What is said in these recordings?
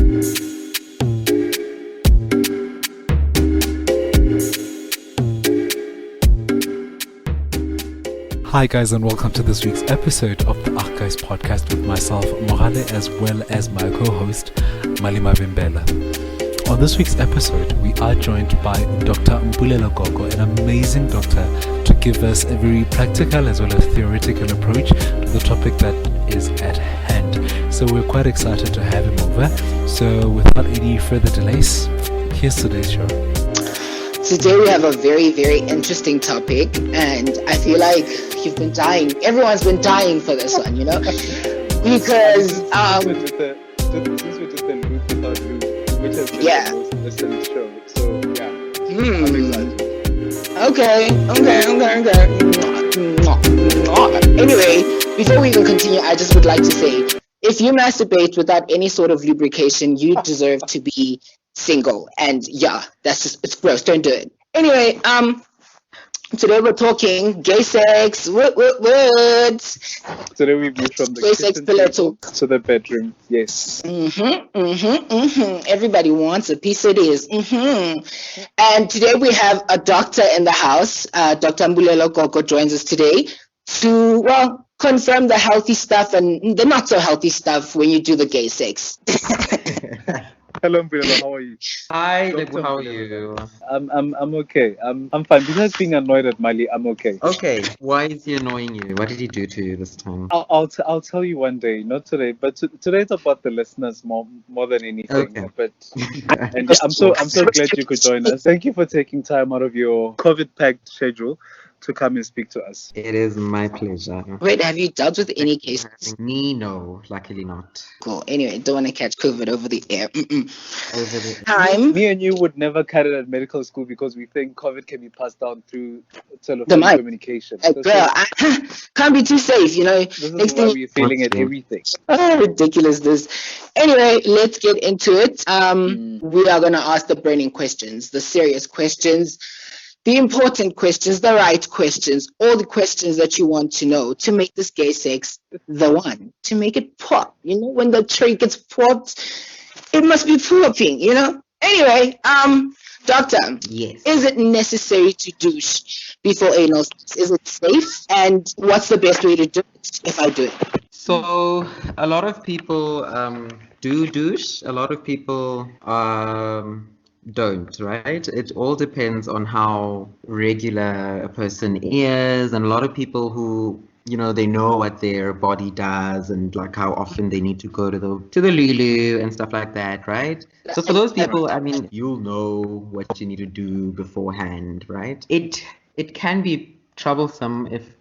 Hi guys, and welcome to this week's episode of the Guys podcast with myself, Morale, as well as my co-host, Malima Vimbela. On this week's episode, we are joined by Dr. Mbulelo Koko, an amazing doctor, to give us a very practical as well as theoretical approach to the topic that is at hand. So we're quite excited to have him over. So without any further delays, here's today's show. Today we have a very, very interesting topic, and I feel like you've been dying. Everyone's been dying for this one, because since we're just the loop without loop, which has been the most listened show. So yeah, I'm excited. Okay. Anyway, before we even continue, I just would like to say, if you masturbate without any sort of lubrication, you deserve to be single. And yeah, it's gross. Don't do it. Anyway, today we're talking gay sex. Words. Today we moved from the gay sex pillow talk to the bedroom. Yes. Everybody wants a piece of this. And today we have a doctor in the house. Dr. Mbulelo Koko joins us today to confirm the healthy stuff and the not so healthy stuff when you do the gay sex. Hello, Mbulelo. How are you? Hi, Lebu, how are you? I'm okay. I'm fine. Besides being annoyed at Mali, I'm okay. Okay. Why is he annoying you? What did he do to you this time? I'll tell you one day, not today, but today it's about the listeners more than anything. Okay. But and I'm so glad you could join us. Thank you for taking time out of your COVID-packed schedule to come and speak to us. It is my pleasure. Wait, have you dealt with any cases? Me, no. Luckily not. Cool. Anyway, don't want to catch COVID over the air. Over the Time. Me and you would never cut it at medical school because we think COVID can be passed down through telephone communication. Girl, I can't be too safe, This is why we're failing at everything. Oh, ridiculous this. Anyway, let's get into it. We are going to ask the burning questions, the serious questions, the important questions, the right questions, all the questions that you want to know to make this gay sex the one, to make it pop. When the cherry gets popped, it must be popping, Anyway, doctor, Yes. Is it necessary to douche before anal sex? Is it safe? And what's the best way to do it if I do it? So, a lot of people do douche. A lot of people don't, right? It all depends on how regular a person is, and a lot of people who they know what their body does and like how often they need to go to the Lulu and stuff like that, right? So for those people, I mean, you'll know what you need to do beforehand, right? It can be troublesome if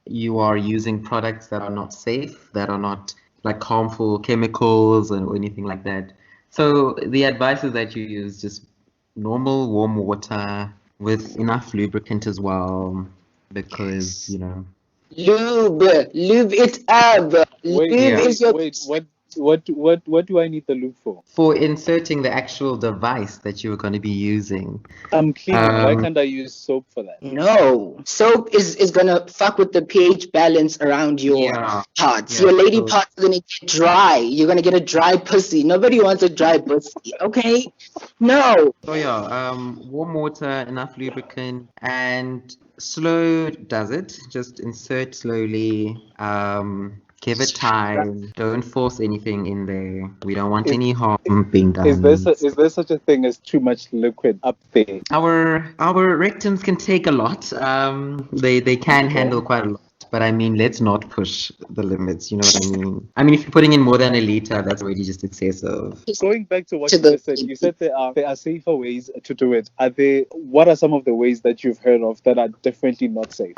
you are using products that are not safe, that are not like harmful chemicals or anything like that. So the advice is that you use just normal warm water with enough lubricant as well, because Lube it up. What do I need the lube for? For inserting the actual device that you are going to be using. I'm clean. Why can't I use soap for that? No, soap is gonna fuck with the pH balance around your parts. Your lady parts are gonna get dry. You're gonna get a dry pussy. Nobody wants a dry pussy, okay? No. So warm water, enough lubricant, and slow does it. Just insert slowly. Give it time. Don't force anything in there. We don't want any harm being done. Is there such a thing as too much liquid up there? Our rectums can take a lot. They can handle quite a lot. But I mean, let's not push the limits. You know what I mean? I mean, if you're putting in more than a liter, that's already just excessive. Going back to what you said there are safer ways to do it. What are some of the ways that you've heard of that are definitely not safe?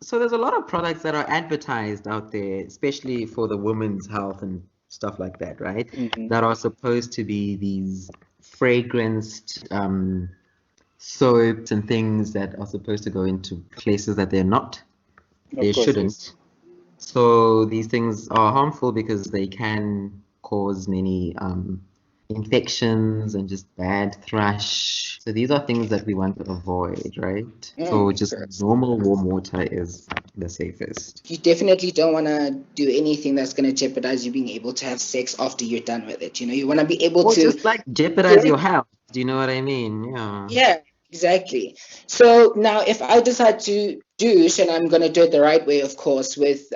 So there's a lot of products that are advertised out there, especially for the women's health and stuff like that, right? Mm-hmm. That are supposed to be these fragranced soaps and things that are supposed to go into places that they're not. They shouldn't. So these things are harmful because they can cause many infections and just bad thrush. So these are things that we want to avoid, right? So just Correct. normal warm water is the safest. You definitely don't want to do anything that's going to jeopardize you being able to have sex after you're done with it. You want to be able Or to just like jeopardize your health. Do you know what I mean? Yeah. Yeah, exactly. So now if I decide to douche, and I'm going to do it the right way, of course, with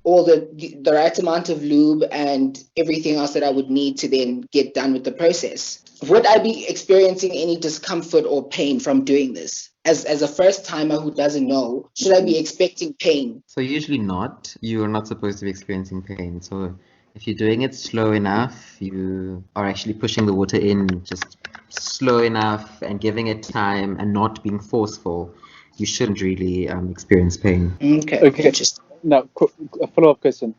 all the right amount of lube and everything else that I would need to then get done with the process, would I be experiencing any discomfort or pain from doing this? As a first timer who doesn't know, should I be expecting pain? So usually not. You're not supposed to be experiencing pain. So if you're doing it slow enough, you are actually pushing the water in just slow enough and giving it time and not being forceful, you shouldn't really experience pain. Okay. Interesting. Now, a follow-up question.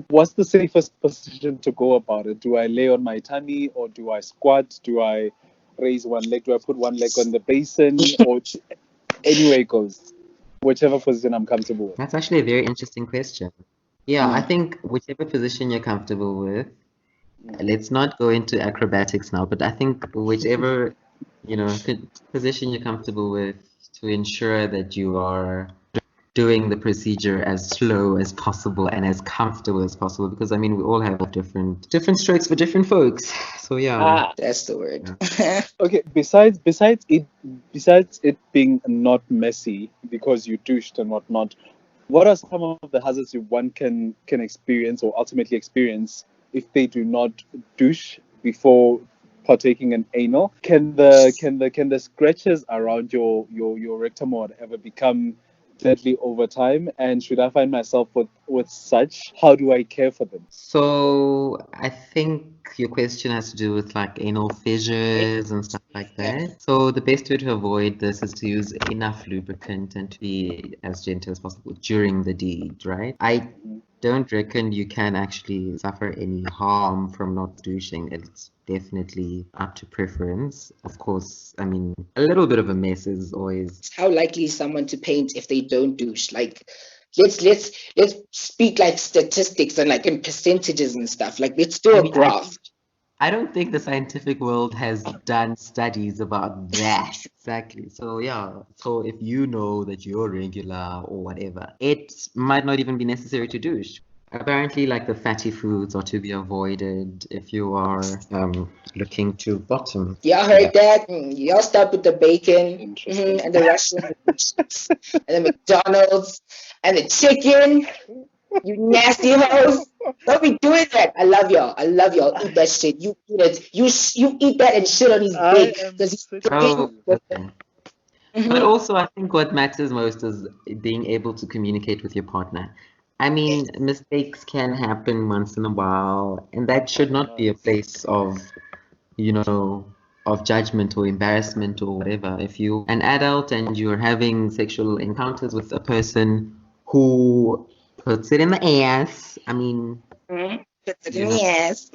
What's the safest position to go about it? Do I lay on my tummy or do I squat? Do I raise one leg? Do I put one leg on the basin? Or anyway it goes, whichever position I'm comfortable with. That's actually a very interesting question. Yeah, I think whichever position you're comfortable with, let's not go into acrobatics now, but I think whichever, position you're comfortable with to ensure that you are doing the procedure as slow as possible and as comfortable as possible, because I mean we all have different strokes for different folks. So yeah. That's the word. Okay, besides it being not messy because you douched and whatnot, what are some of the hazards one can experience or ultimately experience if they do not douche before partaking in anal? Can the scratches around your rectum or whatever become deadly over time? And should I find myself with such, how do I care for them? So I think your question has to do with like anal fissures and stuff like that. So the best way to avoid this is to use enough lubricant and to be as gentle as possible during the deed, right? I don't reckon you can actually suffer any harm from not douching. It's definitely up to preference. Of course, I mean, a little bit of a mess is always. How likely is someone to paint if they don't douche? Like, let's speak like statistics and like in percentages and stuff. Like, let's do a graph. I don't think the scientific world has done studies about that exactly. So yeah, so if you know that you're regular or whatever, it might not even be necessary to douche. Apparently, like the fatty foods are to be avoided if you are looking to bottom. Yeah, I heard that. Y'all start with the bacon and the Russian and the McDonald's and the chicken. You nasty hoes. Don't be doing that. I love y'all. Eat that shit. You eat it. You eat that and shit on his dick. But also, I think what matters most is being able to communicate with your partner. I mean, mistakes can happen once in a while, and that should not be a place of, of judgment or embarrassment or whatever. If you're an adult and you're having sexual encounters with a person who puts it in the ass, I mean, puts it in the ass.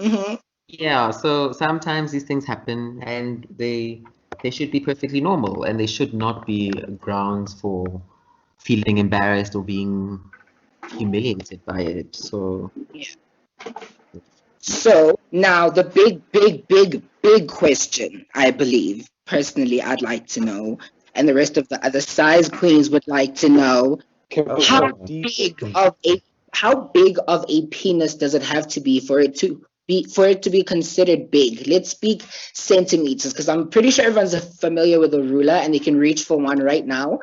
Yeah, so sometimes these things happen and they should be perfectly normal and they should not be grounds for feeling embarrassed or being humiliated by it. So now the big question, I believe, personally, I'd like to know, and the rest of the other size queens would like to know, how big of a penis does it have to be for it to be considered big? Let's speak centimeters, because I'm pretty sure everyone's familiar with a ruler and they can reach for one right now.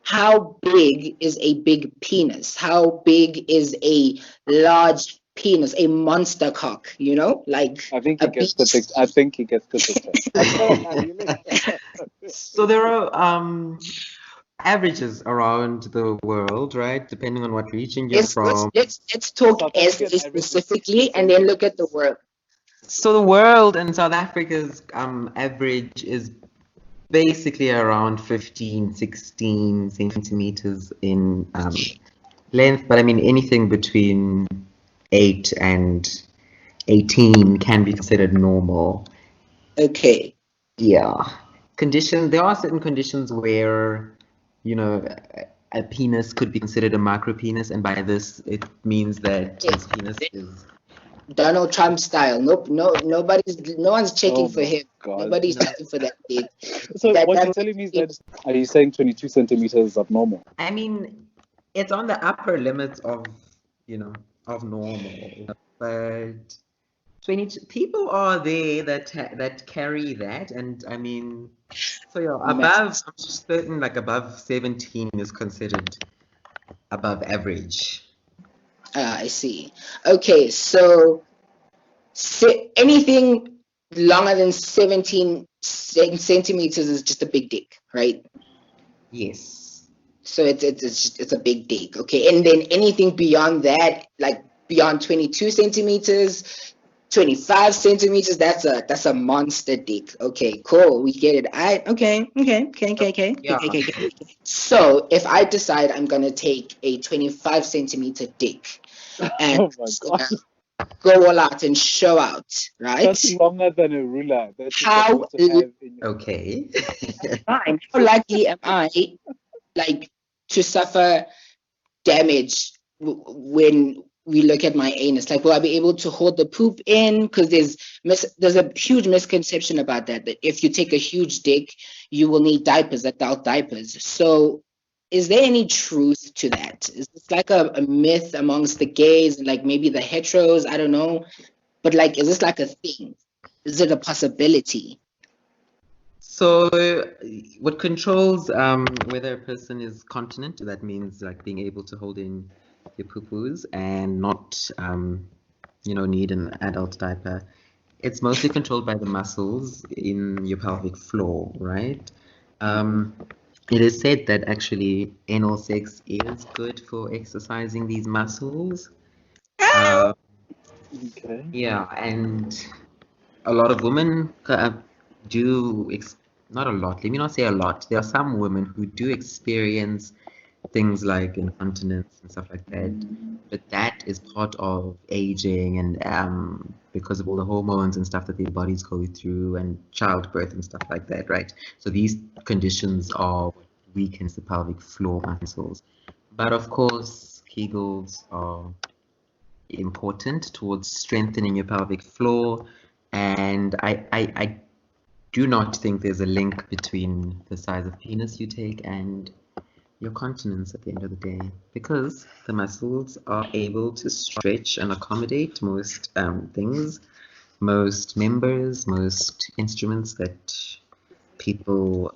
How big is a big penis? How big is a large penis, a monster cock? Like I think he gets the picture. I think he gets the picture. So there are averages around the world, right? Depending on what region you're from. Let's talk SA specifically, and then look at the world. So the world and South Africa's average is basically around 15, 16 centimeters in length, but I mean anything between 8 and 18 can be considered normal. Okay. Yeah. There are certain conditions where, a penis could be considered a micro penis, and by this it means that his penis is Donald Trump style. Nope, no one's checking Oh for my him. God. Nobody's checking for that dick. So That- what that you're telling me is means- that, are you saying 22 centimeters is abnormal? I mean, it's on the upper limit of, of normal. But 22 people are there that carry that, and I mean, so yeah, above, I'm certain like above 17 is considered above average. I see. Okay, so anything longer than 17 centimeters is just a big dick, right? Yes. So it's a big dick. Okay, and then anything beyond that, like beyond 22 centimeters, 25 centimeters, that's a monster dick. Okay, cool, we get it. Yeah. Okay. So if I decide I'm gonna take a 25 centimeter dick and Oh my God. go all out and show out, right? That's longer than a ruler that you're How supposed to have in your... Okay. How likely am I, like, to suffer damage when we look at my anus? Like, will I be able to hold the poop in? Because there's a huge misconception about that if you take a huge dick, you will need diapers, adult diapers. So, is there any truth to that? Is this like a myth amongst the gays and like maybe the heteros? I don't know. But like, is this like a thing? Is it a possibility? So, what controls whether a person is continent? That means like being able to hold in your poo-poos and not, need an adult diaper. It's mostly controlled by the muscles in your pelvic floor, right? It is said that actually anal sex is good for exercising these muscles. Okay. Yeah, and a lot of women not a lot, let me not say a lot. There are some women who do experience things like incontinence and stuff like that, but that is part of aging and because of all the hormones and stuff that their bodies go through and childbirth and stuff like that, right? So these conditions are what weakens the pelvic floor muscles. But of course, Kegels are important towards strengthening your pelvic floor, and I do not think there's a link between the size of penis you take and your continence at the end of the day, because the muscles are able to stretch and accommodate most things, most members, most instruments that people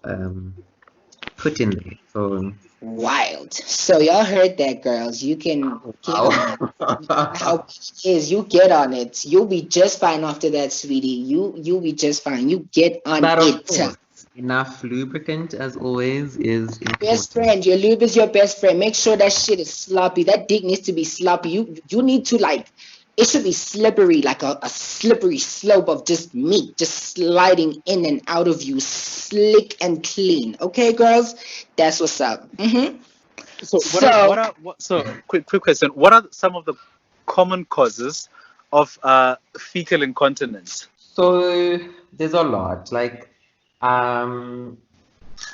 put in there. So Wild. So y'all heard that, girls. You can get on it. How it is, you get on it. You'll be just fine after that, sweetie. You'll be just fine. You get on but of it. course, enough lubricant as always is important. Best friend, your lube is your best friend. Make sure that shit is sloppy. That dick needs to be sloppy. You need to, like, it should be slippery, like a slippery slope of just meat, just sliding in and out of you, slick and clean. Okay, girls, that's what's up. So quick question. What are some of the common causes of fecal incontinence? So there's a lot. Like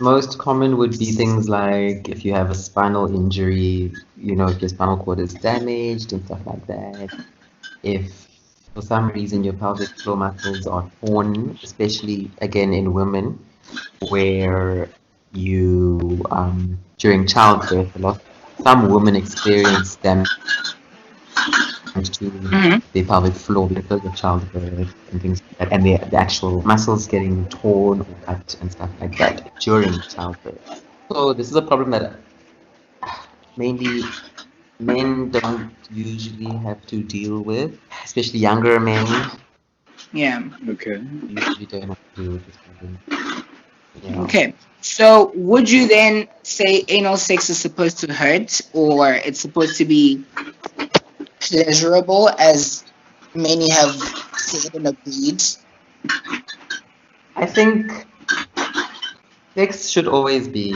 most common would be things like if you have a spinal injury, if your spinal cord is damaged and stuff like that. If for some reason your pelvic floor muscles are torn, especially again in women, where you during childbirth some women experience damage to the pelvic floor because of childbirth and things like that, and the actual muscles getting torn or cut and stuff like that during childbirth. So this is a problem that mainly men don't usually have to deal with, especially younger men. Yeah. Okay. Usually don't have to deal with this problem. Yeah. Okay. So would you then say anal sex is supposed to hurt, or it's supposed to be pleasurable, as many have said and agreed? I think sex should always be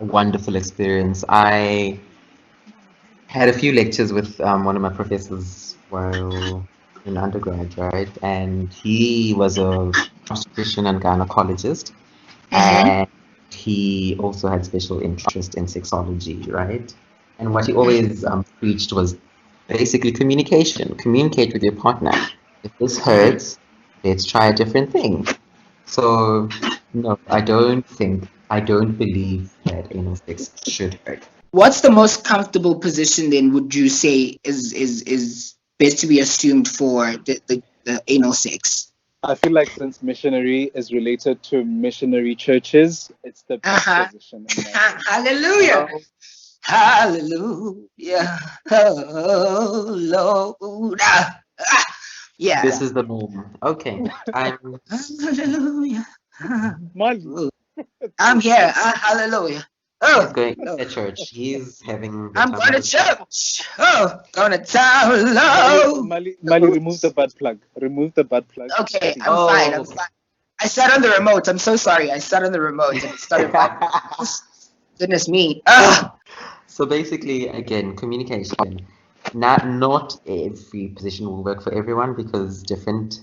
a wonderful experience. I had a few lectures with one of my professors while in undergrad, right? And he was a obstetrician and gynecologist, and he also had special interest in sexology, right? And what he always preached was basically communication. Communicate with your partner. If this hurts, let's try a different thing. So, no, I don't believe that anal sex should hurt. What's the most comfortable position then? Would you say is best to be assumed for the anal sex? I feel like since missionary is related to missionary churches, it's the best position. Hallelujah. Hallelujah. Oh, Lord. Yeah. This is the norm. Okay. Hallelujah. Mali. I'm here. Hallelujah. He's Oh, going to church. He's having the I'm time going to of his life. church. Oh, going to town low. Mali, remove the butt plug. Remove the butt plug. Okay, please. I'm fine. I'm fine. I sat on the remote. I'm so sorry. I sat on the remote and it started vibrating. Goodness me. Ugh. So basically, again, communication. Not every position will work for everyone because different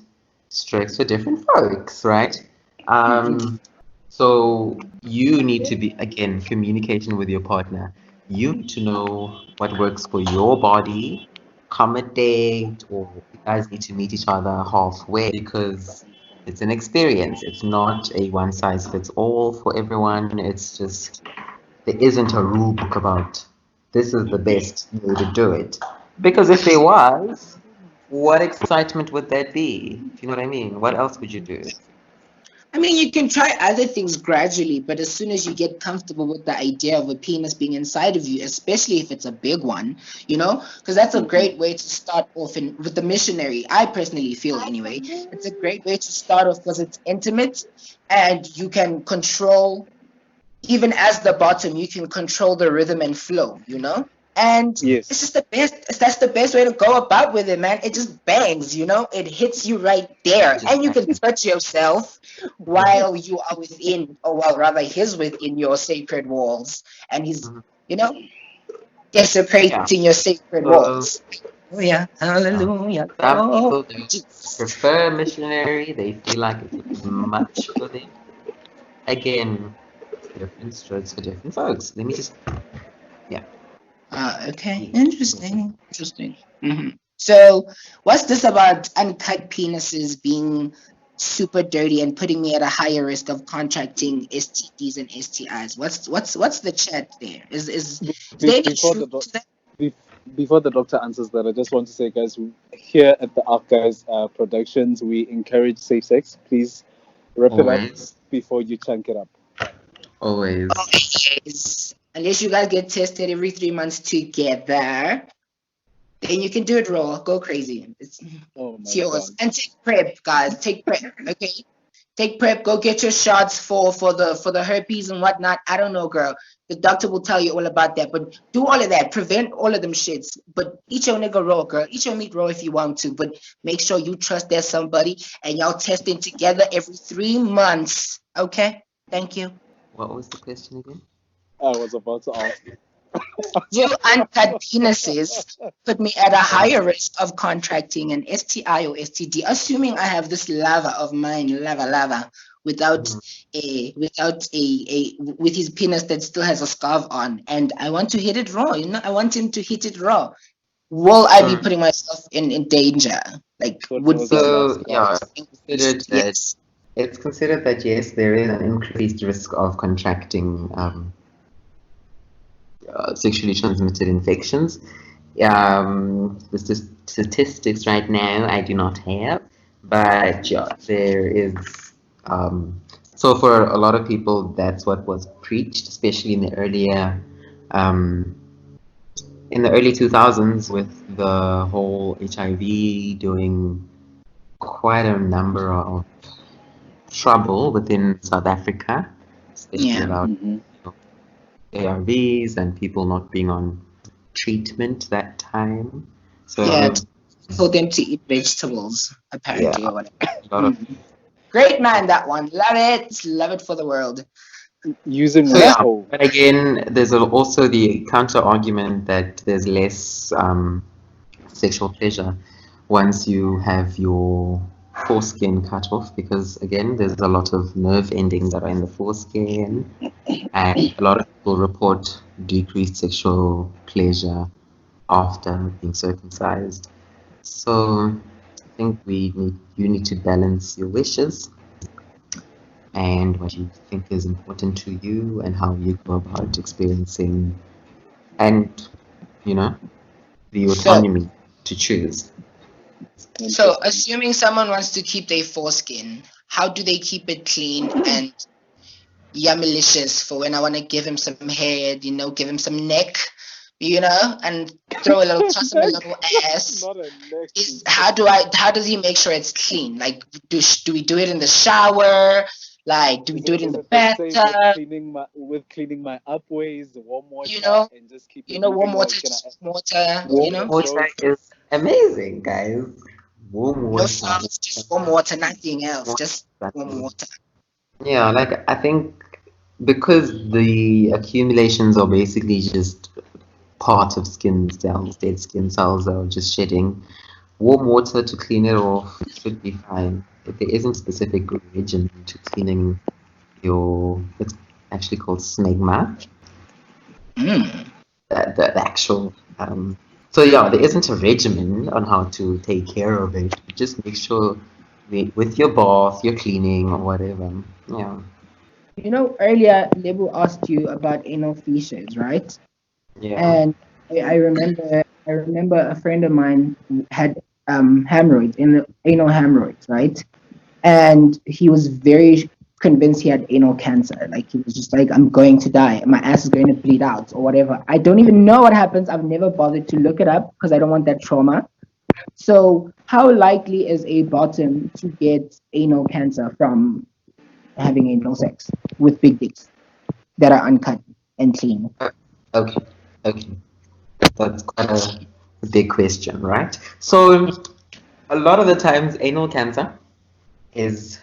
strokes for different folks, right? So you need to be, again, communication with your partner. You need to know what works for your body, accommodate, or you guys need to meet each other halfway because it's an experience. It's not a one size fits all for everyone. It's just, there isn't a rule book about this is the best way to do it. Because if there was, what excitement would that be? Do you know what I mean? What else would you do? I mean, you can try other things gradually, but as soon as you get comfortable with the idea of a penis being inside of you, especially if it's a big one, because that's a great way to start off with the missionary. I personally feel anyway, it's a great way to start off because it's intimate and you can control, even as the bottom, you can control the rhythm and flow, And Yes. it's just the best. That's the best way to go about with it, man. It just bangs, It hits you right there, and you can touch yourself while you are within, or well, rather, he's within your sacred walls, and he's, desecrating your sacred walls. Oh yeah, hallelujah. Some Oh, people do prefer missionary. They feel like it's much for them. Again, different strokes for different folks. Let me just, okay, interesting. Mm-hmm. So, what's this about uncut penises being super dirty and putting me at a higher risk of contracting STDs and STIs? What's the chat there? Is there any truth to that? Before the doctor answers that, I just want to say, guys, here at the Archives Productions, we encourage safe sex. Please wrap it up before you chunk it up. Always. Unless you guys get tested every 3 months together, then you can do it raw. Go crazy. It's yours. God. And take PrEP, guys. Take PrEP, okay? Take PrEP. Go get your shots for the herpes and whatnot. I don't know, girl. The doctor will tell you all about that. But do all of that. Prevent all of them shits. But eat your nigga raw, girl. Eat your meat raw if you want to. But make sure you trust there's somebody and y'all testing together every 3 months. Okay? Thank you. What was the question again? I was about to ask. Do uncut penises put me at a higher risk of contracting an STI or STD, assuming I have this lava of mine, without with his penis that still has a scarf on, and I want to hit it raw. I want him to hit it raw. Will I be putting myself in danger? It's considered that yes, there is an increased risk of contracting sexually transmitted infections. The statistics right now I do not have, but there is. So for a lot of people, that's what was preached, especially in the early 2000s with the whole HIV doing quite a number of trouble within South Africa, especially about ARVs and people not being on treatment that time. So told them to eat vegetables, apparently, or whatever. Great man, that one. Love it for the world. Using but again, there's also the counter argument that there's less sexual pleasure once you have your foreskin cut off, because again, there's a lot of nerve endings that are in the foreskin, and a lot of people report decreased sexual pleasure after being circumcised. So I think you need to balance your wishes and what you think is important to you and how you go about experiencing and you know the So, autonomy to choose. so assuming someone wants to keep their foreskin, how do they keep it clean and yummylicious for when I want to give him some head, give him some neck, and throw a little, toss him a little ass. Not a neck. Is how does he make sure it's clean? Like, do we do it in the shower? Like, do we do it in Is the it the same bathtub? with cleaning my upways, warm water, You know, and just keep it moving, warm or water, can I just warm water. add Warm water clothes? is amazing, guys. Warm No water. sauce, just warm water, nothing else, just warm water. Yeah, like I think because the accumulations are basically just part of skin cells, dead skin cells that are just shedding. Warm water to clean it off should be fine. If there isn't specific regimen to cleaning it's actually called smegma, Mm. the actual. So yeah, there isn't a regimen on how to take care of it. Just make sure with your bath, your cleaning or whatever. Yeah. Earlier Lebu asked you about anal fissures, right? Yeah. And I remember a friend of mine had hemorrhoids, anal hemorrhoids, right? And he was very convinced he had anal cancer. Like, he was just like, I'm going to die. My ass is going to bleed out or whatever. I don't even know what happens. I've never bothered to look it up because I don't want that trauma. So how likely is a bottom to get anal cancer from having anal sex with big dicks that are uncut and clean? Okay. Okay. That's quite a big question, right? So a lot of the times anal cancer is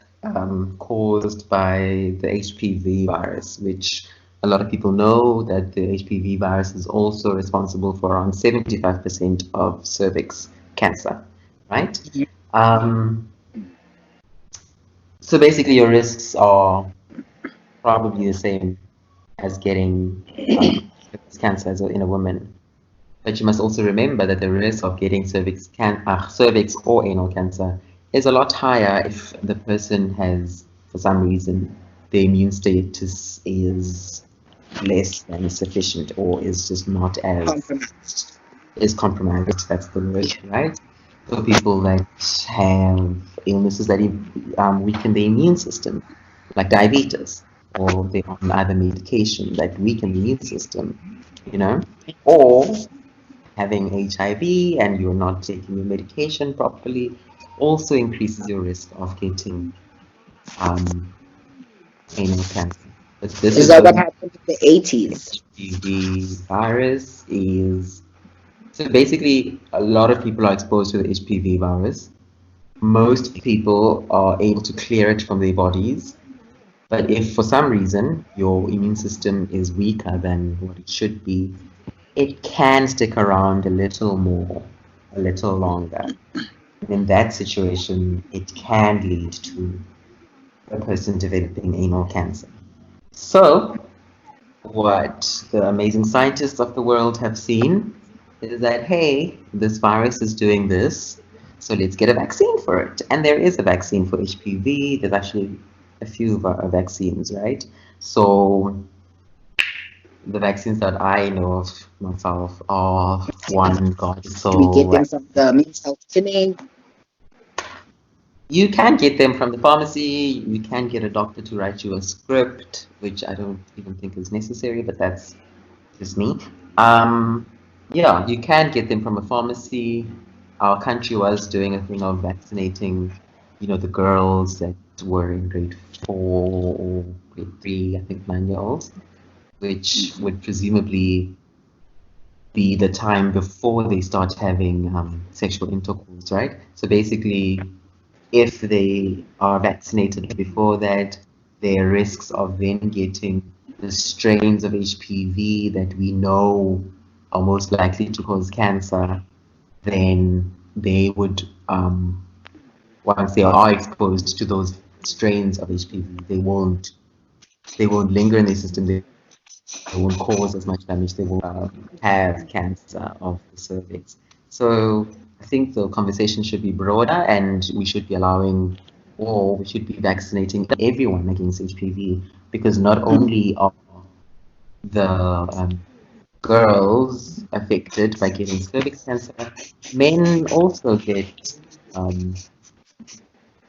caused by the HPV virus, which a lot of people know that the HPV virus is also responsible for around 75% of cervix cancer, right? Um, so basically, your risks are probably the same as getting cervix cancer in a woman. But you must also remember that the risk of getting cervix or anal cancer is a lot higher if the person has, for some reason, the immune status is less than sufficient or is just not as compromised. That's the word, right? So people that have illnesses that weaken the immune system, like diabetes, or they're on other medication that weaken the immune system, or having HIV and you're not taking your medication properly also increases your risk of getting anal cancer. But this Is is that what what happened in the 80s? HPV virus is. So basically, a lot of people are exposed to the HPV virus. Most people are able to clear it from their bodies. But if for some reason your immune system is weaker than what it should be, it can stick around a little more, a little longer. In that situation, it can lead to a person developing anal cancer. So, what the amazing scientists of the world have seen is that, hey, this virus is doing this, so let's get a vaccine for it. And there is a vaccine for HPV. There's actually a few vaccines, right? So, the vaccines that I know of myself are one Do we get Gardasil. them from the men's health clinic? You can get them from the pharmacy. You can get a doctor to write you a script, which I don't even think is necessary, but that's just me. Yeah, you can get them from a pharmacy. Our country was doing a thing of vaccinating, the girls that were in grade 4 or grade 3, I think 9-year-olds, which would presumably be the time before they start having sexual intercourse, right? So basically, if they are vaccinated before that, their risks of then getting the strains of HPV that we know are most likely to cause cancer, then they would, once they are exposed to those strains of HPV, they won't linger in their system. They They won't cause as much damage. They won't have cancer of the cervix. So I think the conversation should be broader, and we should be allowing, or we should be vaccinating everyone against HPV, because not only are the girls affected by getting cervix cancer, men also get um,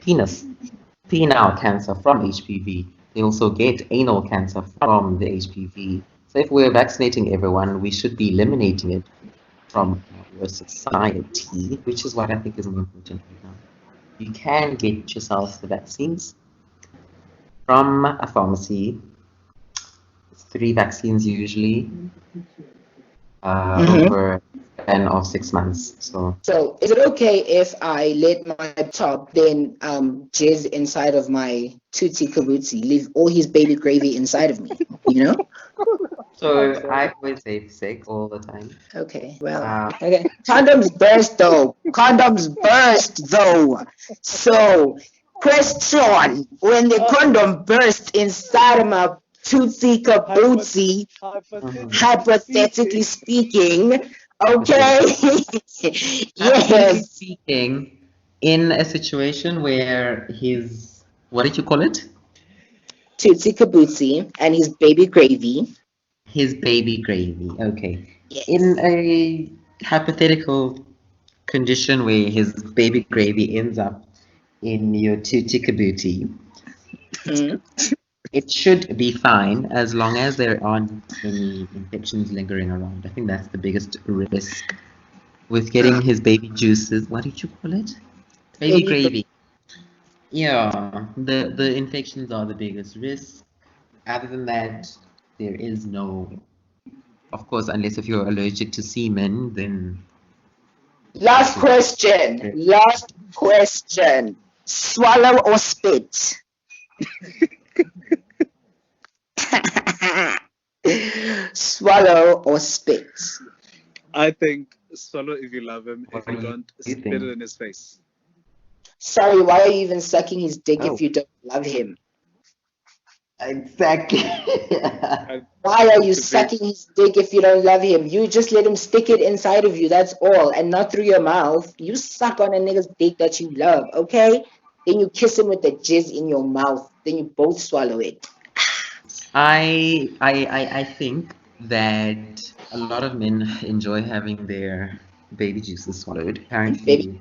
penile cancer from HPV. They also get anal cancer from the HPV. So if we're vaccinating everyone, we should be eliminating it from our society, which is what I think is more important right now. You can get yourself the vaccines from a pharmacy. It's 3 vaccines usually over a span of 6 months. So is it okay if I let my top then jizz inside of my Tootsie Kabuzi, leave all his baby gravy inside of me, you know? So I always say sex all the time. Okay, well, okay. Condoms burst though. So, question: when the condom burst inside of my Tootsie Kabuzi, hypothetically speaking, okay? Hypothetically Yes. speaking, in a situation where his, what did you call it? Tootsie Kabuzi and his baby gravy. His baby gravy. Okay. Yes. In a hypothetical condition where his baby gravy ends up in your Tutti Kabuti, it should be fine as long as there aren't any infections lingering around. I think that's the biggest risk with getting his baby juices. What did you call it? Baby gravy. Yeah, the infections are the biggest risk. Other than that, there is no, of course, unless if you're allergic to semen, then. Last question. Swallow or spit? Swallow or spit? I think swallow if you love him. What If you do you don't, think? spit it in his face. Sorry, why are you even sucking his dick if you don't love him? Exactly. Why are you sucking his dick if you don't love him? You just let him stick it inside of you, that's all, and not through your mouth. You suck on a nigga's dick that you love, okay? Then you kiss him with the jizz in your mouth. Then you both swallow it. I think that a lot of men enjoy having their baby juices swallowed. Apparently,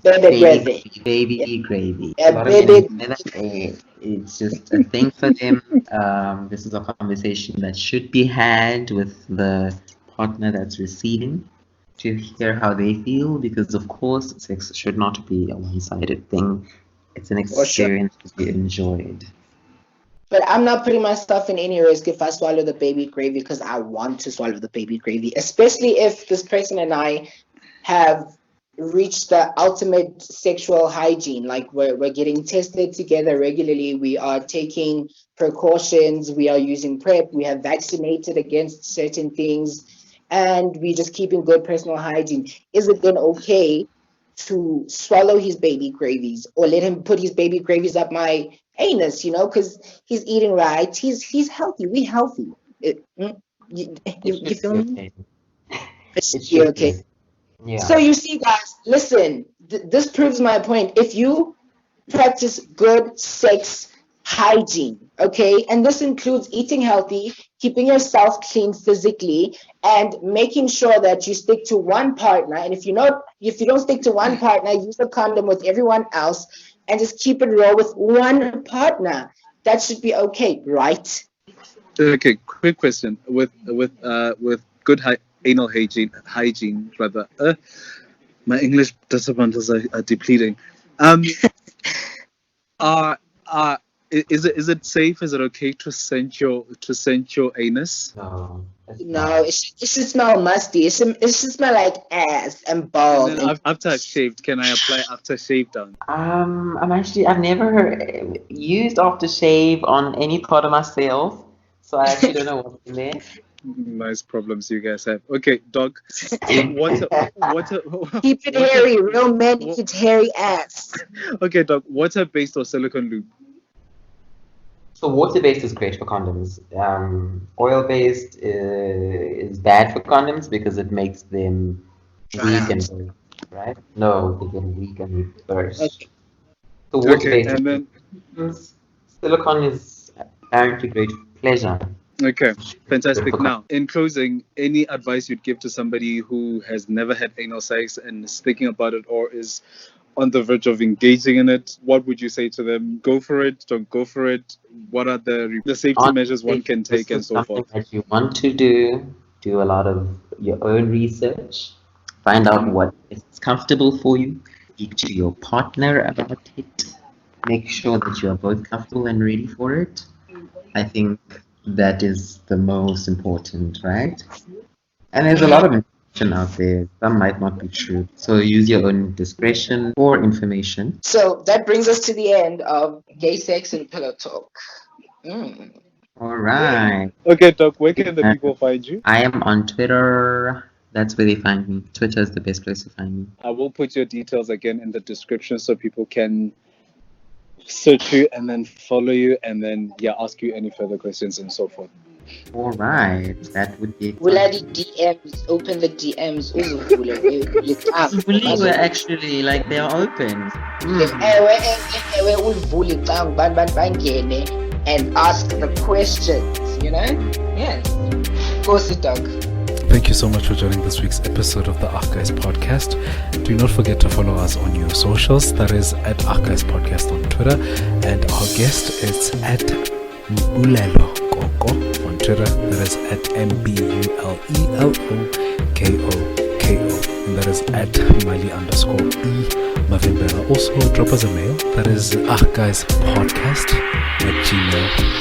baby gravy. A lot of men enjoy that. It's just a thing for them. This is a conversation that should be had with the partner that's receiving to hear how they feel, because of course sex should not be a one-sided thing. It's an experience to be enjoyed. But I'm not putting myself in any risk if I swallow the baby gravy because I want to swallow the baby gravy, especially if this person and I have reached the ultimate sexual hygiene. Like we're getting tested together regularly. We are taking precautions. We are using PrEP. We have vaccinated against certain things. And we just keeping good personal hygiene. Is it then okay to swallow his baby gravies or let him put his baby gravies up my anus, you know, because he's eating right, he's healthy, we healthy. You feel me? It should be okay. Yeah. So you see, guys, listen, this proves my point. If you practice good sex hygiene, okay, and this includes eating healthy, keeping yourself clean physically, and making sure that you stick to one partner. And if you don't stick to one partner, use a condom with everyone else and just keep it real with one partner. That should be okay, right? Okay, quick question. With good anal hygiene rather. My English disciplines are depleting. Is it safe? Is it okay to scent your anus? No, it should smell musty. It should smell like ass and balls. And then after I shaved, can I apply aftershave down? I've never used aftershave on any part of myself, so I actually don't know what's in there. Nice problems you guys have. Okay, dog. Keep it hairy. Real men eat hairy ass. Okay, dog. Water-based or silicone lube? So water-based is great for condoms. Oil-based is bad for condoms because it makes them weak and burst, right? No, they get weak and they burst. Okay. So Okay, water-based and then silicone is apparently great for pleasure. okay, fantastic. Now, in closing, any advice you'd give to somebody who has never had anal sex and is thinking about it or is on the verge of engaging in it, what would you say to them? Go for it, don't go for it. What are the safety measures one can take and so forth? That you want to do a lot of your own research, find out what is comfortable for you, speak to your partner about it, make sure that you are both comfortable and ready for it. I think that is the most important, right? And there's a lot of information out there. Some might not be true. So use your own discretion for information. So that brings us to the end of Gay Sex and Pillow Talk. All right. Okay, Doc, where can the people find you? I am on Twitter. That's where they find me. Twitter is the best place to find me. I will put your details again in the description so people can search you and then follow you and then ask you any further questions and so forth. All right, that would be. Bloody DMs, open the DMs. We're actually like they are open. And ask the questions, Yes. Of course, dog. Thank you so much for joining this week's episode of the Guys Podcast. Do not forget to follow us on your socials. That is at Guys Podcast on Twitter. And our guest is at Mbulelo Koko on Twitter. That is at MBULELOKOKO. And that is at Mali_E Mavimbela. Also drop us a mail. That is guyspodcast@gmail.com.